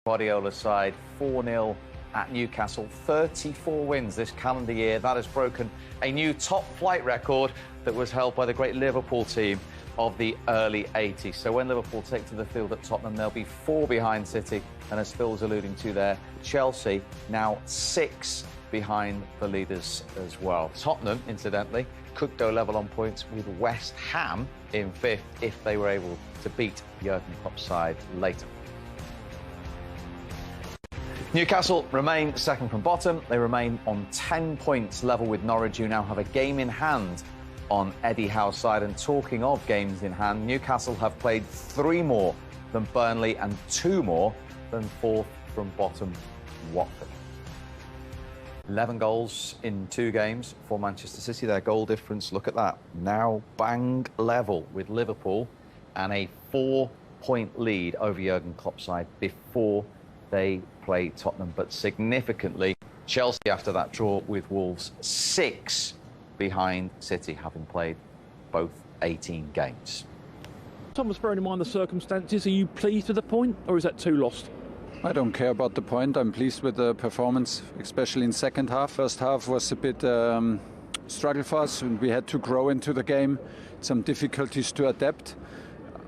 Guardiola's side 4-0 at Newcastle. 34 wins this calendar year. That has broken a new top-flight record that was held by the great Liverpool team of the early 80s. So when Liverpool take to the field at Tottenham, they'll be 4 behind City. And as Phil's alluding to there, Chelsea now 6 behind the leaders as well. Tottenham, incidentally, could go level on points with West Ham in 5th if they were able to beat Jurgen Klopp's side later. Newcastle remain second from bottom. They remain on 10 points level with Norwich, who now have a game in hand on Eddie Howe's side. And talking of games in hand, Newcastle have played 3 more than Burnley and 2 more than 4th from bottom Watford. 11 goals in 2 games for Manchester City. Their goal difference, look at that, now bang level with Liverpool and a 4-point lead over Jurgen Klopp's side before they play Tottenham. But significantly, Chelsea, after that draw with Wolves, 6 behind City, having played both 18 games. Thomas, bearing in mind the circumstances, are you pleased with the point, or is that 2 lost? I don't care about the point. I'm pleased with the performance, especially in second half. First half was a bit struggle for us, and we had to grow into the game. Some difficulties to adapt.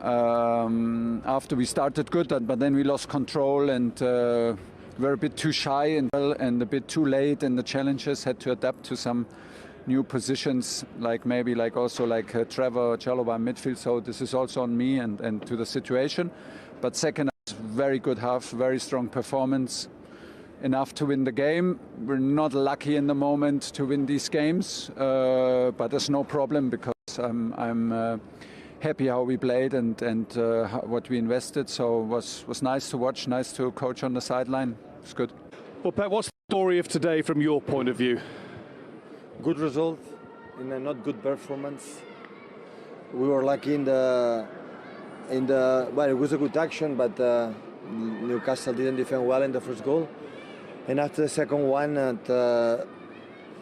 After we started good, but then we lost control and were a bit too shy and a bit too late in the challenges. Had to adapt to some new positions, like Trevor Chalobah in midfield. So this is also on me and to the situation. But second half, very good half, very strong performance. Enough to win the game. We're not lucky in the moment to win these games, but there's no problem because I'm happy how we played and what we invested. So it was nice to watch, nice to coach on the sideline. It's good. Well, Pat, what's the story of today from your point of view? Good result in a not good performance. We were lucky in the well, it was a good action, but Newcastle didn't defend well in the first goal. And after the second one,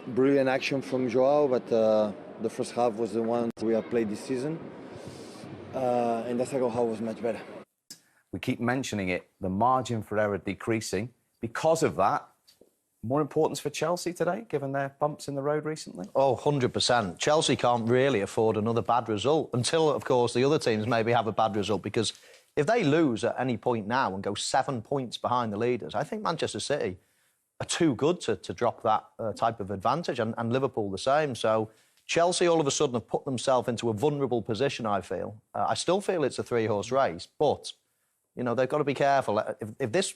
brilliant action from Joao, but the first half was the one we have played this season. And the second half was much better. We keep mentioning it, the margin for error decreasing. Because of that, more importance for Chelsea today, given their bumps in the road recently? Oh, 100%. Chelsea can't really afford another bad result until, of course, the other teams maybe have a bad result, because if they lose at any point now and go 7 points behind the leaders, I think Manchester City are too good to drop that type of advantage, and Liverpool the same. So Chelsea all of a sudden have put themselves into a vulnerable position, I feel. I still feel it's a 3-horse race, but, you know, they've got to be careful. If this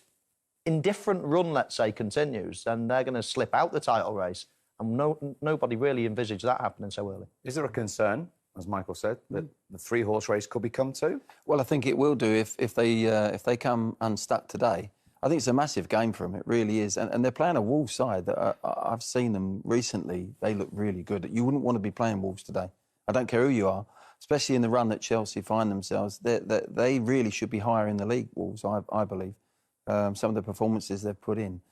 indifferent run, let's say, continues, then they're going to slip out the title race. And nobody really envisaged that happening so early. Is there a concern, as Michael said, that the 3-horse race could become 2? Well, I think it will do if they come unstuck today. I think it's a massive game for them. It really is. And they're playing a Wolves side that I've seen them recently. They look really good. You wouldn't want to be playing Wolves today. I don't care who you are, especially in the run that Chelsea find themselves. They really should be higher in the league, Wolves, I believe. Some of the performances they've put in.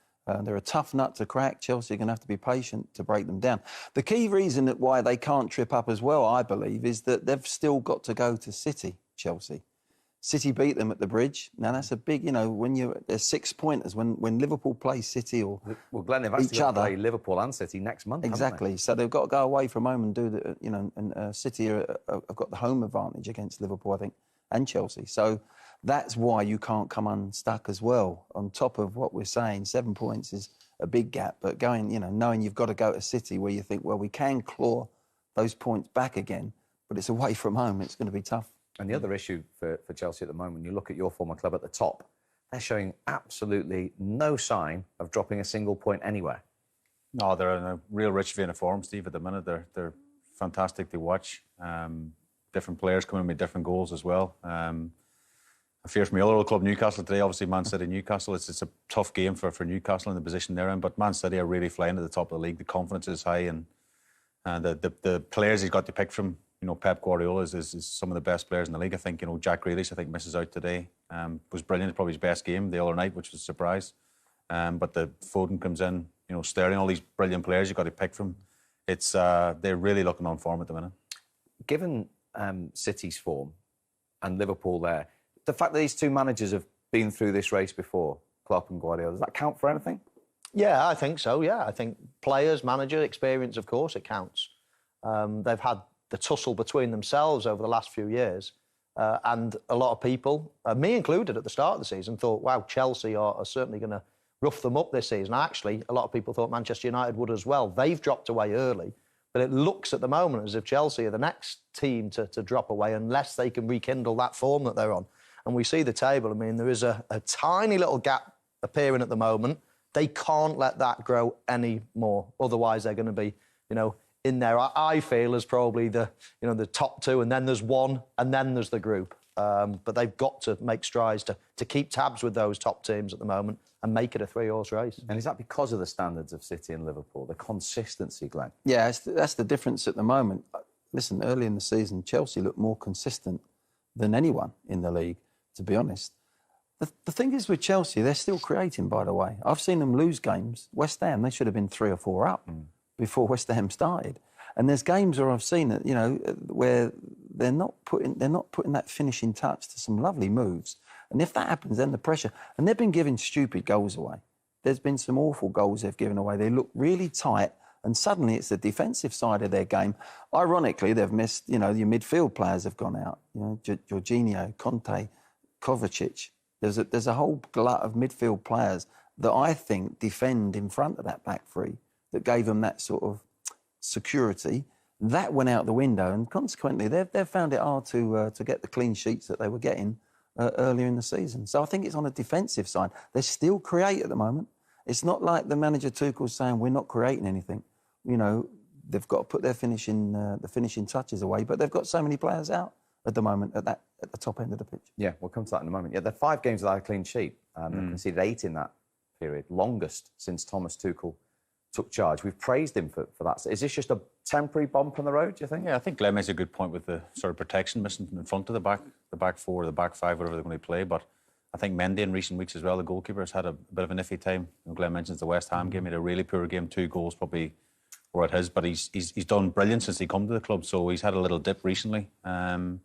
They're a tough nut to crack. Chelsea are going to have to be patient to break them down. The key reason why they can't trip up as well, I believe, is that they've still got to go to City, Chelsea. City beat them at the Bridge. Now, that's a big, you know, when they're 6-pointers. When Liverpool play City or well, Glenn, they've actually got to play Liverpool and City next month. Exactly. So they've got to go away from home and do the, you know, and City have got the home advantage against Liverpool, I think, and Chelsea. So that's why you can't come unstuck as well. On top of what we're saying, 7 points is a big gap, but going, you know, knowing you've got to go to City where you think, well, we can claw those points back again, but it's away from home, it's going to be tough. And the other issue for Chelsea at the moment, when you look at your former club at the top, they're showing absolutely no sign of dropping a single point anywhere. No, they're in a real rich vein of form, Steve, at the minute. They're fantastic to watch. Different players coming in with different goals as well. I fear for my other club, Newcastle, today. Obviously, Man City, Newcastle. It's a tough game for Newcastle in the position they're in. But Man City are really flying to the top of the league. The confidence is high, and the players he's got to pick from, you know, Pep Guardiola is some of the best players in the league. I think, you know, Jack Grealish, I think, misses out today. Was brilliant. Probably his best game the other night, which was a surprise. But the Foden comes in, you know, Sterling, all these brilliant players you've got to pick from. It's they're really looking on form at the minute. Given City's form and Liverpool there, the fact that these two managers have been through this race before, Klopp and Guardiola. Does that count for anything? Yeah, I think so, yeah. I think players, manager, experience, of course, it counts. They've had the tussle between themselves over the last few years. And a lot of people, me included at the start of the season, thought, wow, Chelsea are certainly going to rough them up this season. Actually, a lot of people thought Manchester United would as well. They've dropped away early, but it looks at the moment as if Chelsea are the next team to drop away unless they can rekindle that form that they're on. And we see the table. I mean, there is a tiny little gap appearing at the moment. They can't let that grow any more. Otherwise, they're going to be, in there. I feel as probably the top two, and then there's one, and then there's the group. But they've got to make strides to keep tabs with those top teams at the moment and make it a three-horse race. And is that because of the standards of City and Liverpool, the consistency, Glenn? Yeah, that's the difference at the moment. Listen, early in the season, Chelsea looked more consistent than anyone in the league, to be honest. The thing is with Chelsea, they're still creating, by the way. I've seen them lose games. West Ham, they should have been 3 or 4 up before West Ham started. And there's games where I've seen it, where they're not putting that finishing touch to some lovely moves. And if that happens, then the pressure. And they've been giving stupid goals away. There's been some awful goals they've given away. They look really tight, and suddenly it's the defensive side of their game. Ironically, they've missed, your midfield players have gone out. Jorginho, Kante, Kovacic. There's a whole glut of midfield players that I think defend in front of that back three that gave them that sort of security. That went out the window, and consequently, they've found it hard to get the clean sheets that they were getting earlier in the season. So I think it's on the defensive side. They still create at the moment. It's not like the manager Tuchel's saying we're not creating anything. They've got to put their the finishing touches away, but they've got so many players out at the moment at the top end of the pitch. Yeah, we'll come to that in a moment. Yeah, they're 5 games without a clean sheet. They've conceded 8 in that period, longest since Thomas Tuchel took charge. We've praised him for that. Is this just a temporary bump on the road, do you think? Yeah, I think Glenn makes a good point with the sort of protection missing in front of the back 4, the back 5, whatever they're going to play. But I think Mendy in recent weeks as well, the goalkeeper, has had a bit of an iffy time. Glenn mentions the West Ham game, he had a really poor game, 2 goals probably were at his, but he's done brilliant since he come to the club, so he's had a little dip recently. And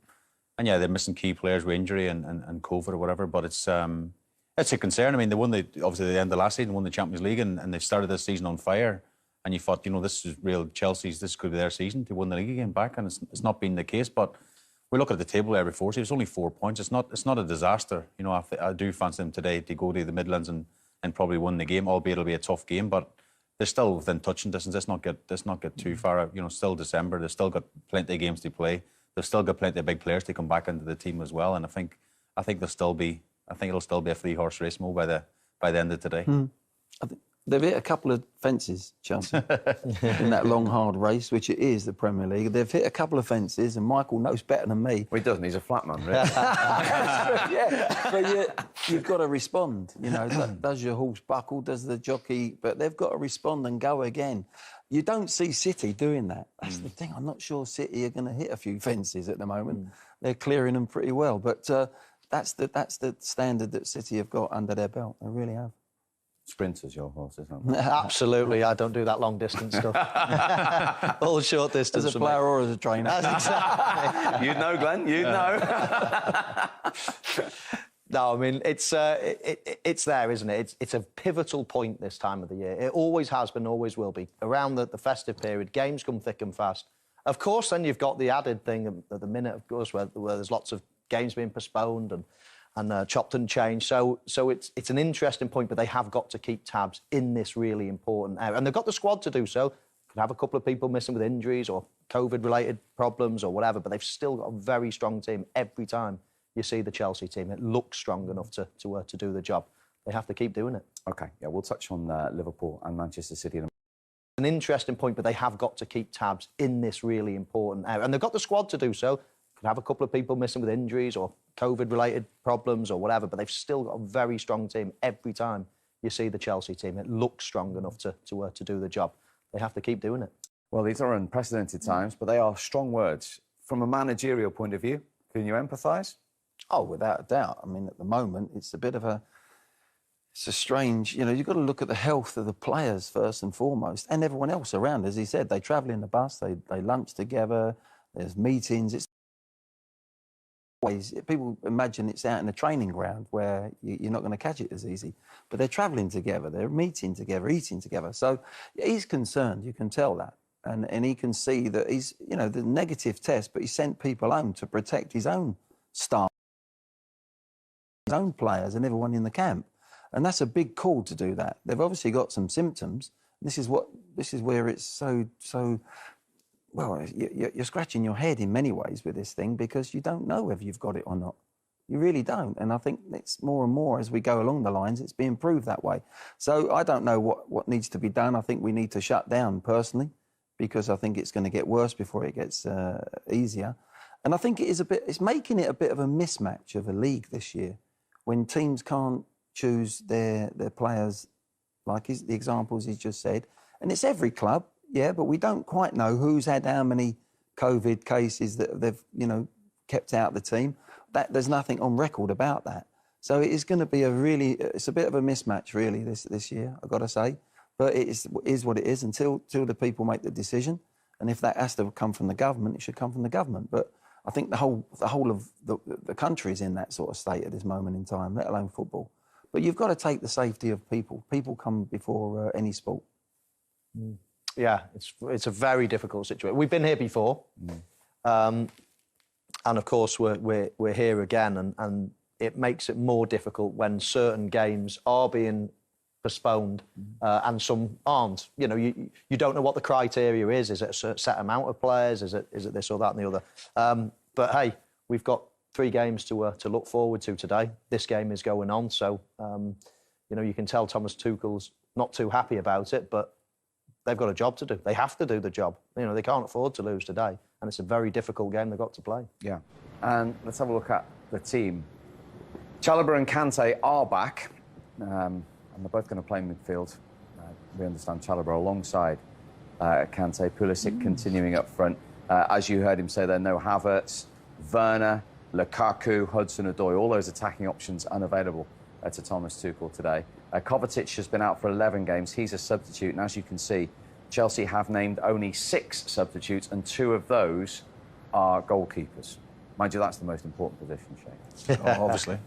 yeah, they're missing key players with injury and COVID or whatever, but it's a concern. I mean, obviously the end of last season, won the Champions League, and they started this season on fire. And you thought, this is real Chelsea's, this could be their season to win the league again back, and it's not been the case. But we look at the table there before, so it's only 4 points. It's not a disaster. I do fancy them today to go to the Midlands and probably win the game, albeit it'll be a tough game, but they're still within touching distance. Let's not get too far out. Still December, they've still got plenty of games to play. They've still got plenty of big players to come back into the team as well. And I think it'll still be a 3-horse race more by the end of today. I think they've hit a couple of fences, Chelsea, in that long, hard race, which it is the Premier League. They've hit a couple of fences, and Michael knows better than me. Well, he doesn't. He's a flat man, really. Yeah, but you've got to respond. Does your horse buckle? Does the jockey? But they've got to respond and go again. You don't see City doing that. That's the thing. I'm not sure City are going to hit a few fences at the moment. They're clearing them pretty well. But that's the standard that City have got under their belt. They really have. Sprinters, your horse, isn't it? Absolutely. I don't do that long distance stuff. All short distance. As a player or as a trainer. That's exactly. You'd know, Glenn. You'd know. No, I mean, it's there, isn't it? It's a pivotal point this time of the year. It always has been, always will be. Around the festive period, games come thick and fast. Of course, then you've got the added thing at the minute, of course, where there's lots of games being postponed and chopped and changed. So it's an interesting point, but they have got to keep tabs in this really important area. And they've got the squad to do so. Could have a couple of people missing with injuries or COVID-related problems or whatever, but they've still got a very strong team every time. You see the Chelsea team, it looks strong enough to do the job. They have to keep doing it. OK, yeah, we'll touch on Liverpool and Manchester City. An interesting point, but they have got to keep tabs in this really important area. And they've got the squad to do so. Could have a couple of people missing with injuries or COVID-related problems or whatever, but they've still got a very strong team every time. You see the Chelsea team, it looks strong enough to do the job. They have to keep doing it. Well, these are unprecedented times, but they are strong words. From a managerial point of view, can you empathise? Oh, without a doubt. I mean, at the moment, it's a strange, you've got to look at the health of the players first and foremost, and everyone else around. As he said, they travel in the bus, they lunch together, there's meetings. It's always, people imagine it's out in a training ground where you're not going to catch it as easy. But they're travelling together, they're meeting together, eating together. So he's concerned, you can tell that. And he can see that he's, you know, the negative test, but he sent people home to protect his own staff, his own players and everyone in the camp. And that's a big call to do that. They've obviously got some symptoms. This is where it's so well, you're scratching your head in many ways with this thing because you don't know whether you've got it or not. You really don't. And I think it's more and more as we go along the lines, it's being proved that way. So I don't know what needs to be done. I think we need to shut down personally because I think it's going to get worse before it gets easier. And I think it's making it a bit of a mismatch of a league this year when teams can't choose their players, like the examples he's just said. And it's every club. Yeah, but we don't quite know who's had how many COVID cases that they've, you know, kept out of the team. There's nothing on record about that. So it is going to be it's a bit of a mismatch, really, this year, I've got to say. But it is what it is until the people make the decision. And if that has to come from the government, it should come from the government. But I think the whole of the country is in that sort of state at this moment in time, let alone football. But you've got to take the safety of people. People come before any sport. Mm. Yeah, it's a very difficult situation. We've been here before, and of course we're here again, and it makes it more difficult when certain games are being postponed and some aren't. You know, you don't know what the criteria is. Is it a set amount of players? Is it this or that and the other? But hey, we've got 3 games to look forward to today. This game is going on, so you know, you can tell Thomas Tuchel's not too happy about it, but they've got a job to do. They have to do the job. You know, they can't afford to lose today. And it's a very difficult game they've got to play. Yeah. And let's have a look at the team. Chalobah and Kante are back. And they're both going to play in midfield. We understand Chalobah alongside Kante. Pulisic continuing up front. As you heard him say there, no Havertz, Werner, Lukaku, Hudson-Odoi. All those attacking options unavailable to Thomas Tuchel today. Kovacic has been out for 11 games. He's a substitute. And as you can see, Chelsea have named only 6 substitutes, and 2 of those are goalkeepers. Mind you, that's the most important position, Shane. Oh, obviously.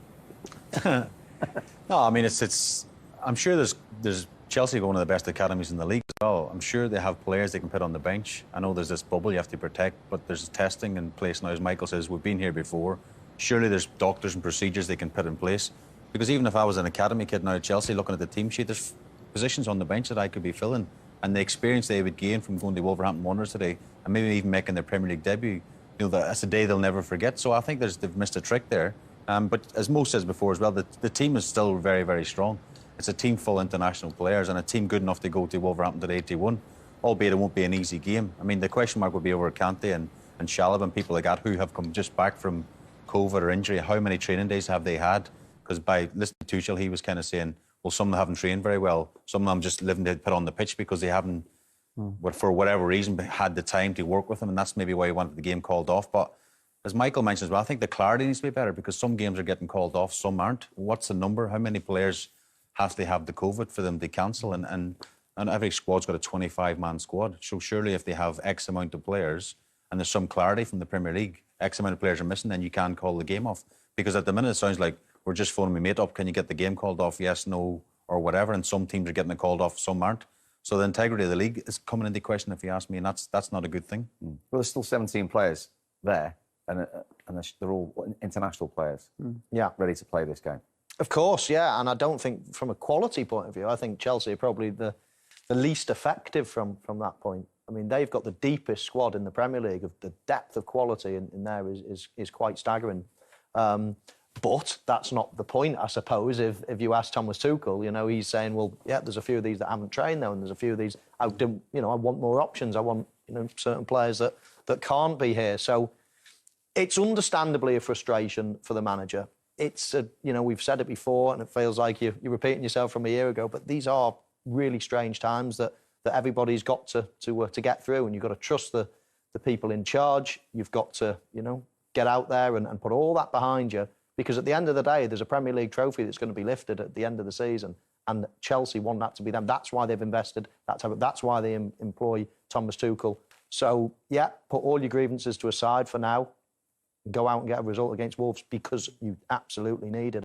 No, I mean, it's. I'm sure there's Chelsea got one of the best academies in the league as well. I'm sure they have players they can put on the bench. I know there's this bubble you have to protect, but there's testing in place now. As Michael says, we've been here before. Surely there's doctors and procedures they can put in place. Because even if I was an academy kid now at Chelsea looking at the team sheet, there's positions on the bench that I could be filling. And the experience they would gain from going to Wolverhampton Wanderers today and maybe even making their Premier League debut, you know, that's a day they'll never forget. So I think they've missed a trick there. But as Mo says before as well, the team is still very, very strong. It's a team full of international players and a team good enough to go to Wolverhampton at 81, albeit it won't be an easy game. I mean, the question mark would be over Kante and Chalobah and people like that who have come just back from COVID or injury. How many training days have they had? Because by listening to Tuchel, he was kind of saying, well, some of them haven't trained very well. Some of them just living to put on the pitch because they haven't, for whatever reason, had the time to work with them. And that's maybe why he wanted the game called off. But as Michael mentions, well, I think the clarity needs to be better because some games are getting called off, some aren't. What's the number? How many players have to have the COVID for them to cancel? And every squad's got a 25-man squad. So surely if they have X amount of players and there's some clarity from the Premier League, X amount of players are missing, then you can call the game off. Because at the minute it sounds like we're just phoning my mate up, can you get the game called off, yes, no, or whatever, and some teams are getting it called off, some aren't. So the integrity of the league is coming into question, if you ask me, and that's not a good thing. Well, there's still 17 players there, and they're all international players, ready to play this game. Of course, yeah, and I don't think, from a quality point of view, I think Chelsea are probably the least effective from that point. I mean, they've got the deepest squad in the Premier League. The depth of quality in there is quite staggering. But that's not the point, I suppose. If you ask Thomas Tuchel, you know, he's saying, well, yeah, there's a few of these that haven't trained though, and there's a few of these I want more options. I want, you know, certain players that can't be here. So it's understandably a frustration for the manager. It's you know, we've said it before, and it feels like you're repeating yourself from a year ago. But these are really strange times that everybody's got to get through, and you've got to trust the people in charge. You've got to, you know, get out there and put all that behind you. Because at the end of the day, there's a Premier League trophy that's going to be lifted at the end of the season, and Chelsea want that to be them. That's why they've invested. That's why they employ Thomas Tuchel. So, yeah, put all your grievances to a side for now. go out and get a result against Wolves because you absolutely need it.